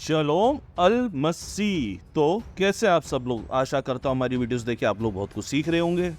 शलोम अल मसीह। तो कैसे आप सब लोग, आशा करता हूँ हमारी वीडियोस देखे आप लोग बहुत कुछ सीख रहे होंगे।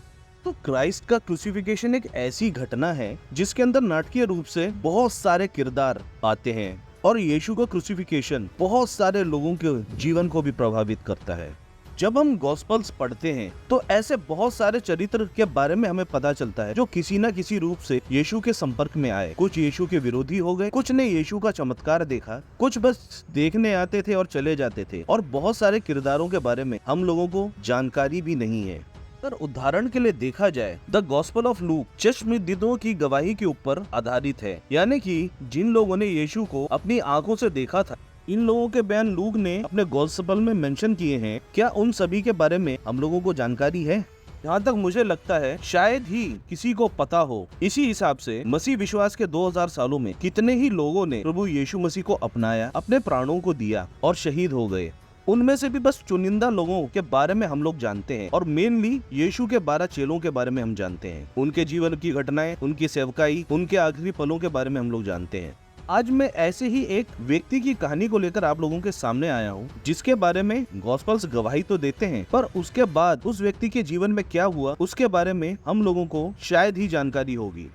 तो क्राइस्ट का क्रूसिफिकेशन एक ऐसी घटना है जिसके अंदर नाटकीय रूप से बहुत सारे किरदार आते हैं और यीशु का क्रूसिफिकेशन बहुत सारे लोगों के जीवन को भी प्रभावित करता है। जब हम गॉस्पेल्स पढ़ते हैं तो ऐसे बहुत सारे चरित्र के बारे में हमें पता चलता है जो किसी न किसी रूप से यीशु के संपर्क में आए। कुछ यीशु के विरोधी हो गए, कुछ ने यीशु का चमत्कार देखा, कुछ बस देखने आते थे और चले जाते थे, और बहुत सारे किरदारों के बारे में हम लोगों को जानकारी भी नहीं है। अगर उदाहरण के लिए देखा जाए, द गॉस्पेल ऑफ लूक चश्मदीदों की गवाही के ऊपर आधारित है, यानी कि जिन लोगों ने यीशु को अपनी आंखों से देखा था, इन लोगों के बयान लूक ने अपने गॉस्पेल में मेंशन किए हैं। क्या उन सभी के बारे में हम लोगों को जानकारी है? जहाँ तक मुझे लगता है शायद ही किसी को पता हो। इसी हिसाब से मसीह विश्वास के 2000 सालों में कितने ही लोगों ने प्रभु यीशु मसीह को अपनाया, अपने प्राणों को दिया और शहीद हो गए। उनमें से भी बस चुनिंदा लोगों के बारे में हम लोग जानते हैं, और मेनली यीशु के 12 चेलों के बारे में हम जानते हैं। उनके जीवन की घटनाएं, उनकी सेवकाई, उनके आखिरी पलों के बारे में हम लोग जानते हैं। आज मैं ऐसे ही एक व्यक्ति की कहानी को लेकर आप लोगों के सामने आया हूँ, जिसके बारे में गॉस्पेल्स गवाही तो देते हैं, पर उसके बाद उस व्यक्ति के जीवन में क्या हुआ उसके बारे में हम लोगों को शायद ही जानकारी होगी।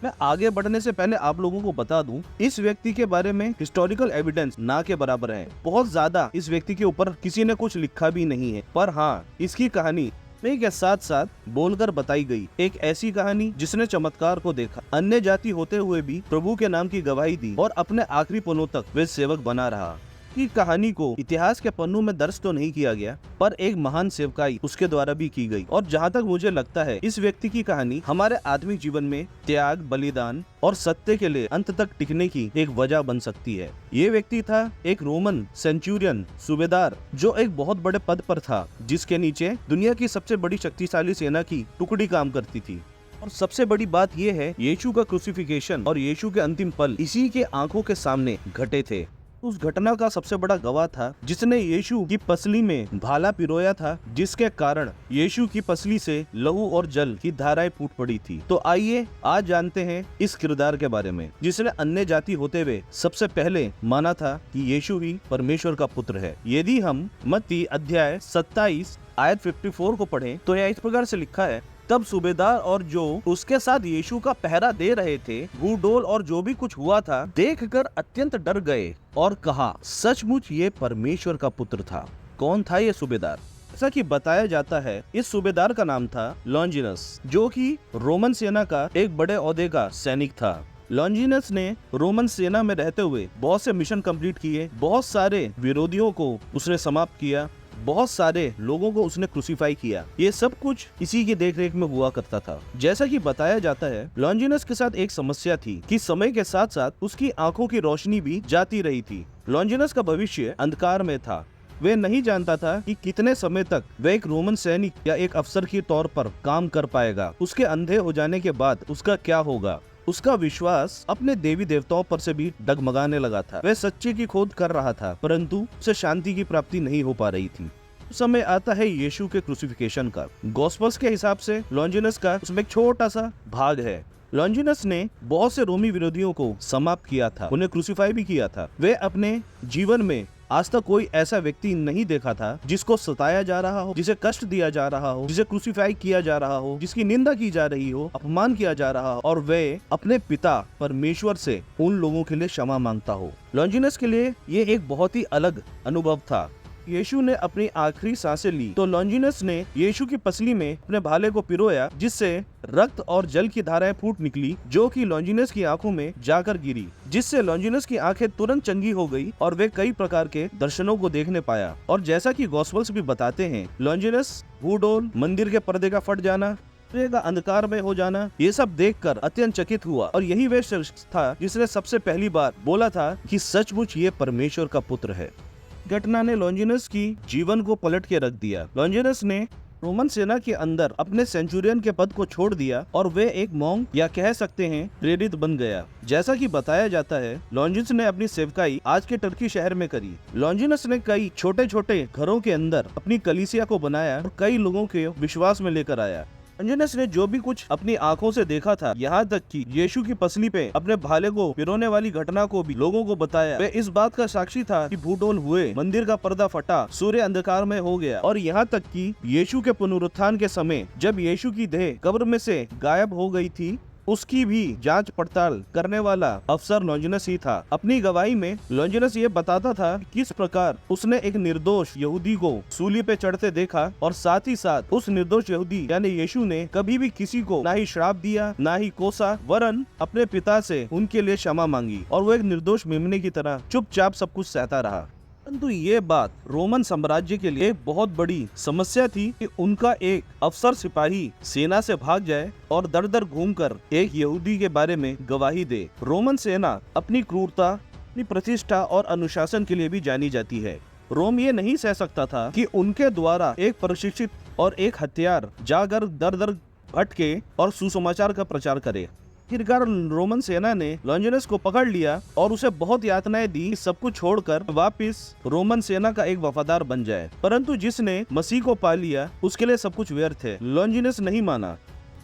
मैं आगे बढ़ने से पहले आप लोगों को बता दूं, इस व्यक्ति के बारे में हिस्टोरिकल एविडेंस ना के बराबर है। बहुत ज्यादा इस व्यक्ति के ऊपर किसी ने कुछ लिखा भी नहीं है, पर हाँ, इसकी कहानी के साथ साथ बोलकर बताई गई एक ऐसी कहानी जिसने चमत्कार को देखा, अन्य जाति होते हुए भी प्रभु के नाम की गवाही दी और अपने आखिरी पलों तक वे सेवक बना रहा। की कहानी को इतिहास के पन्नों में दर्ज तो नहीं किया गया, पर एक महान सेवकाई उसके द्वारा भी की गई। और जहाँ तक मुझे लगता है, इस व्यक्ति की कहानी हमारे आत्मिक जीवन में त्याग, बलिदान और सत्य के लिए अंत तक टिकने की एक वजह बन सकती है। ये व्यक्ति था एक रोमन सेंचुरियन सूबेदार, जो एक बहुत बड़े पद पर था, जिसके नीचे दुनिया की सबसे बड़ी शक्तिशाली सेना की टुकड़ी काम करती थी। और सबसे बड़ी बात यह है, यीशु का क्रूसिफिकेशन और यीशु के अंतिम पल इसी के आंखों के सामने घटे थे। उस घटना का सबसे बड़ा गवाह था जिसने यीशु की पसली में भाला पिरोया था, जिसके कारण यीशु की पसली से लहू और जल की धाराएं फूट पड़ी थी। तो आइए आज जानते हैं इस किरदार के बारे में, जिसने अन्य जाति होते हुए सबसे पहले माना था कि यीशु ही परमेश्वर का पुत्र है। यदि हम मत्ती अध्याय 27 आयत 54 को पढ़ें तो यह इस प्रकार से लिखा है, तब सूबेदार और जो उसके साथ यीशु का पहरा दे रहे थे, भूडोल और जो भी कुछ हुआ था देखकर अत्यंत डर गए और कहा, सचमुच ये परमेश्वर का पुत्र था। कौन था ये सूबेदार? जैसा कि बताया जाता है, इस सूबेदार का नाम था लॉन्जिनस, जो कि रोमन सेना का एक बड़े ओहदे का सैनिक था। लॉन्जिनस ने रोमन सेना में रहते हुए बहुत से मिशन कंप्लीट किए, बहुत सारे विरोधियों को उसने समाप्त किया, बहुत सारे लोगों को उसने क्रूसिफाई किया। ये सब कुछ इसी की देखरेख में हुआ करता था। जैसा कि बताया जाता है, लॉन्जिनस के साथ एक समस्या थी कि समय के साथ साथ उसकी आंखों की रोशनी भी जाती रही थी। लॉन्जिनस का भविष्य अंधकार में था। वे नहीं जानता था कि कितने समय तक वह एक रोमन सैनिक या एक अफसर के तौर पर काम कर पाएगा। उसके अंधे हो जाने के बाद उसका क्या होगा? उसका विश्वास अपने देवी देवताओं पर से भी डगमगाने लगा था। वह सच्चे की खोज कर रहा था, परंतु उसे शांति की प्राप्ति नहीं हो पा रही थी। समय आता है यीशु के क्रूसिफिकेशन का। गॉस्पेल्स के हिसाब से लॉन्जिनस का उसमें एक छोटा सा भाग है। लॉन्जिनस ने बहुत से रोमी विरोधियों को समाप्त किया था, उन्हें क्रूसिफाई भी किया था। वे अपने जीवन में आज तक कोई ऐसा व्यक्ति नहीं देखा था जिसको सताया जा रहा हो, जिसे कष्ट दिया जा रहा हो, जिसे क्रूसिफाई किया जा रहा हो, जिसकी निंदा की जा रही हो, अपमान किया जा रहा हो, और वे अपने पिता परमेश्वर से उन लोगों के लिए क्षमा मांगता हो। लॉन्जिनस के लिए ये एक बहुत ही अलग अनुभव था। यीशु ने अपनी आखिरी सांसें ली तो लॉन्जिनस ने यीशु की पसली में अपने भाले को पिरोया, जिससे रक्त और जल की धाराएं फूट निकली, जो कि लॉन्जिनस की आंखों में जाकर गिरी, जिससे लॉन्जिनस की आंखें तुरंत चंगी हो गई और वे कई प्रकार के दर्शनों को देखने पाया। और जैसा कि गॉस्पेल्स भी बताते हैं, लॉन्जिनस भूडोल, मंदिर के पर्दे का फट जाना, का अंधकार में हो जाना, ये सब देखकर अत्यंत चकित हुआ। और यही वह शख्स था जिसने सबसे पहली बार बोला था कि सचमुच ये परमेश्वर का पुत्र है। घटना ने लॉन्जिनस की जीवन को पलट के रख दिया। लॉन्जिनस ने रोमन सेना के अंदर अपने सेंचुरियन के पद को छोड़ दिया और वे एक मॉन्क या कह सकते हैं प्रेरित बन गया। जैसा कि बताया जाता है, लॉन्जिनस ने अपनी सेवकाई आज के टर्की शहर में करी। लॉन्जिनस ने कई छोटे छोटे घरों के अंदर अपनी कलीसिया को बनाया और कई लोगों के विश्वास में लेकर आया। लॉन्जिनस ने जो भी कुछ अपनी आंखों से देखा था, यहाँ तक कि यीशु की पसली पे अपने भाले को पिरोने वाली घटना को भी लोगों को बताया। वे इस बात का साक्षी था कि भूडोल हुए, मंदिर का पर्दा फटा, सूर्य अंधकार में हो गया और यहाँ तक कि यीशु के पुनरुत्थान के समय जब यीशु की देह कब्र में से गायब हो गई थी, उसकी भी जांच पड़ताल करने वाला अफसर लॉन्जिनस ही था। अपनी गवाही में लॉन्जिनस ये बताता था कि किस प्रकार उसने एक निर्दोष यहूदी को सूली पे चढ़ते देखा और साथ ही साथ उस निर्दोष यहूदी यानी यीशु ने कभी भी किसी को ना ही श्राप दिया, ना ही कोसा, वरन अपने पिता से उनके लिए क्षमा मांगी और वो एक निर्दोष मेमने की तरह चुपचाप सब कुछ सहता रहा। परंतु ये बात रोमन साम्राज्य के लिए एक बहुत बड़ी समस्या थी कि उनका एक अफसर सिपाही सेना से भाग जाए और दर दर घूमकर एक यहूदी के बारे में गवाही दे। रोमन सेना अपनी क्रूरता, अपनी प्रतिष्ठा और अनुशासन के लिए भी जानी जाती है। रोम ये नहीं सह सकता था कि उनके द्वारा एक प्रशिक्षित और एक हथियार जाकर दर दर भटके और सुसमाचार का प्रचार करे। आखिरकार रोमन सेना ने लॉन्जिनस को पकड़ लिया और उसे बहुत यातनाएं दी, सब कुछ छोड़कर वापस रोमन सेना का एक वफादार बन जाए। परंतु जिसने मसीह को पा लिया उसके लिए सब कुछ व्यर्थ है। लॉन्जिनस नहीं माना।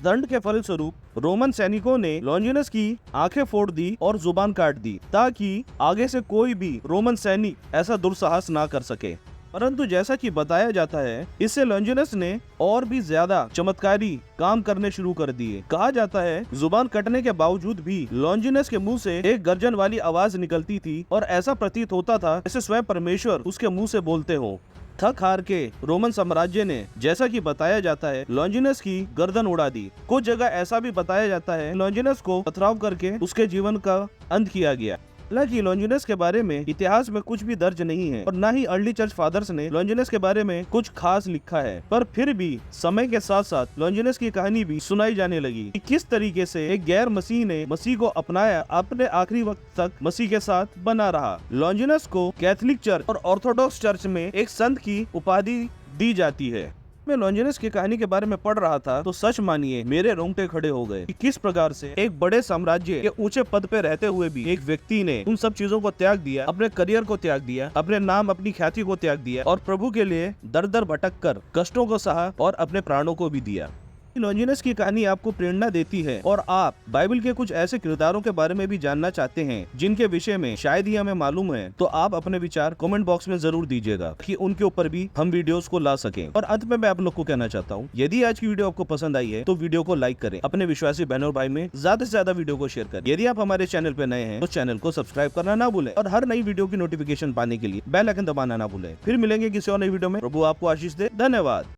दंड के फलस्वरूप रोमन सैनिकों ने लॉन्जिनस की आंखें फोड़ दी और जुबान काट दी ताकि आगे से कोई भी रोमन सैनिक ऐसा दुस्साहस ना कर सके। परंतु जैसा कि बताया जाता है, इससे लॉन्जिनस ने और भी ज्यादा चमत्कारी काम करने शुरू कर दिए। कहा जाता है जुबान कटने के बावजूद भी लॉन्जिनस के मुंह से एक गर्जन वाली आवाज निकलती थी और ऐसा प्रतीत होता था जैसे स्वयं परमेश्वर उसके मुंह से बोलते हो। थक हार के रोमन साम्राज्य ने, जैसा कि बताया जाता है, लॉन्जिनस की गर्दन उड़ा दी। कुछ जगह ऐसा भी बताया जाता है लॉन्जिनस को पथराव करके उसके जीवन का अंत किया गया। हालांकि लॉन्जिनस के बारे में इतिहास में कुछ भी दर्ज नहीं है और न ही अर्ली चर्च फादर्स ने लॉन्जिनस के बारे में कुछ खास लिखा है। पर फिर भी समय के साथ साथ लॉन्जिनस की कहानी भी सुनाई जाने लगी कि किस तरीके से एक गैर मसीह ने मसीह को अपनाया, अपने आखिरी वक्त तक मसीह के साथ बना रहा। लॉन्जिनस को कैथोलिक चर्च और ऑर्थोडॉक्स चर्च में एक संत की उपाधि दी जाती है। मैं लॉन्जिनस की कहानी के बारे में पढ़ रहा था तो सच मानिए मेरे रोंगटे खड़े हो गए कि किस प्रकार से एक बड़े साम्राज्य के ऊंचे पद पे रहते हुए भी एक व्यक्ति ने उन सब चीजों को त्याग दिया, अपने करियर को त्याग दिया, अपने नाम, अपनी ख्याति को त्याग दिया और प्रभु के लिए दर दर भटक कर कष्टों को सहा और अपने प्राणों को भी दिया। लॉन्जिनस की कहानी आपको प्रेरणा देती है और आप बाइबल के कुछ ऐसे किरदारों के बारे में भी जानना चाहते हैं जिनके विषय में शायद ही हमें मालूम है, तो आप अपने विचार कमेंट बॉक्स में जरूर दीजिएगा कि उनके ऊपर भी हम वीडियोस को ला सकें। और अंत में मैं आप लोग को कहना चाहता हूँ, यदि आज की वीडियो आपको पसंद आई है तो वीडियो को लाइक करें, अपने विश्वासी बहनों और भाई में ज्यादा से ज्यादा वीडियो को शेयर करें। यदि आप हमारे चैनल पे नए हैं तो चैनल को सब्सक्राइब करना ना भूलें और हर नई वीडियो की नोटिफिकेशन पाने के लिए बेल आइकन दबाना ना भूलें। फिर मिलेंगे किसी और नई वीडियो में। प्रभु आपको आशीष दे। धन्यवाद।